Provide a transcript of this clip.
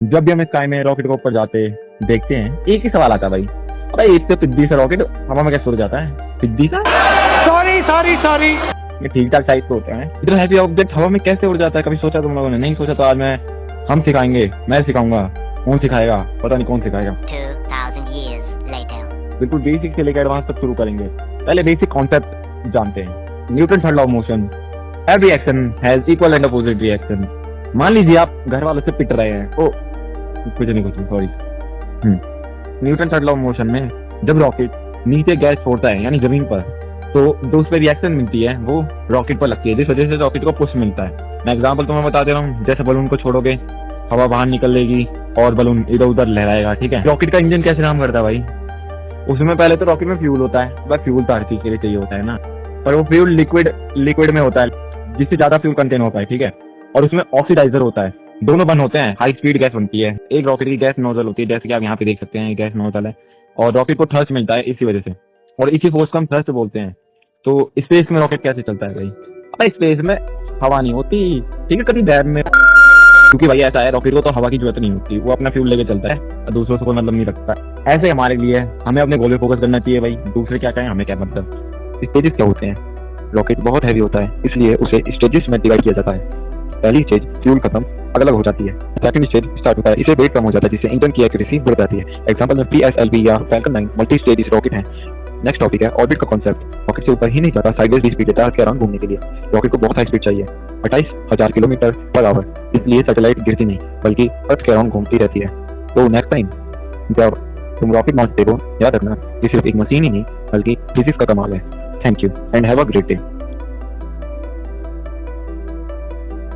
जब भी हम स्काई में रॉकेट को ऊपर जाते देखते हैं, एक ही सवाल आता है भाई, अबे एक तो पिद्दी सा रॉकेट हवा में कैसे उड़ जाता है? पिद्दी सा, सॉरी ये ठीक ठाक साइज तो होता है। इतना हैवी ऑब्जेक्ट हवा में कैसे उड़ जाता है? कभी सोचा तुम लोगों ने? नहीं सोचा तो आज हम सिखाएंगे, मैं सिखाऊंगा। कौन सिखाएगा पता नहीं, कौन सिखाएगा। 2000 years later. बिल्कुल बेसिक से लेकर एडवांस तक शुरू करेंगे। पहले बेसिक कॉन्सेप्ट जानते हैं। Newton third law of motion, every action has equal and opposite reaction. मान लीजिए आप घर वालों से पिट रहे हैं, ओ कुछ नहीं sorry. Newton third law of motion में जब रॉकेट नीचे गैस छोड़ता है यानी जमीन पर, तो उस पर रिएक्शन मिलती है, वो रॉकेट पर लगती है, जिस वजह से रॉकेट को पुश मिलता है। मैं एग्जांपल तुम्हें बता दे रहा हूँ। जैसे बलून को छोड़ोगे, हवा बाहर निकलेगी और बलून इधर उधर लहराएगा, ठीक है। रॉकेट का इंजन कैसे काम करता है भाई? उसमें पहले तो रॉकेट में फ्यूल होता है, बस फ्यूल तो हर चीज के लिए चाहिए होता है ना, पर वो फ्यूल लिक्विड में होता है, जिससे ज्यादा फ्यूल कंटेन होता है, ठीक है। और उसमें ऑक्सीडाइजर होता है, दोनों बन होते हैं, हाई स्पीड गैस बनती है। एक रॉकेट की गैस नोजल होती है, जैसे कि आप यहाँ पे देख सकते हैं, गैस नोजल है, और रॉकेट को थ्रस्ट मिलता है इसी वजह से, और इसी फोर्स को हम थ्रस्ट बोलते हैं। तो स्पेस में रॉकेट कैसे चलता है भाई? अरे स्पेस में हवा नहीं होती, ठीक है, कभी लैब में, क्योंकि भाई ऐसा है, रॉकेट को तो हवा की जरूरत नहीं होती, वो अपना फ्यूल लेके चलता है और दूसरों से कोई मतलब नहीं रखता। ऐसे हमारे लिए हमें अपने गोल पे फोकस करना चाहिए भाई, दूसरे क्या कहें हमें क्या मतलब। स्टेजेस क्या होते हैं? रॉकेट बहुत हैवी होता है, इसलिए उसे स्टेजेस में डिवाइड किया जाता है। पहली स्टेज फ्यूल खत्म अलग अलग हो जाती है, सेकंड स्टेज स्टार्ट होता है, इसे वेट कम हो जाता है, जिससे इंजन की एक्यूरेसी बढ़ जाती है। एग्जांपल में PSLV या फैल्कन 9 मल्टी स्टेज रॉकेट है। नेक्स्ट टॉपिक है ऑर्बिट का कॉन्सेप्ट। रॉकेट से ऊपर ही नहीं जाता, साइडवेज भी स्पीड देता है अर्थ के अराउंड घूमने के लिए। रॉकेट को बहुत हाई स्पीड चाहिए, 28,000 किलोमीटर पर आवर, इसलिए सैटेलाइट गिरती नहीं बल्कि अर्थ के अराउंड घूमती रहती है। तो नेक्स्ट टाइम जब तुम रॉकेट लॉन्च देखो, याद रखना ये सिर्फ एक मशीन ही नहीं बल्कि फिजिक्स का कमाल है। Thank you and have a great day.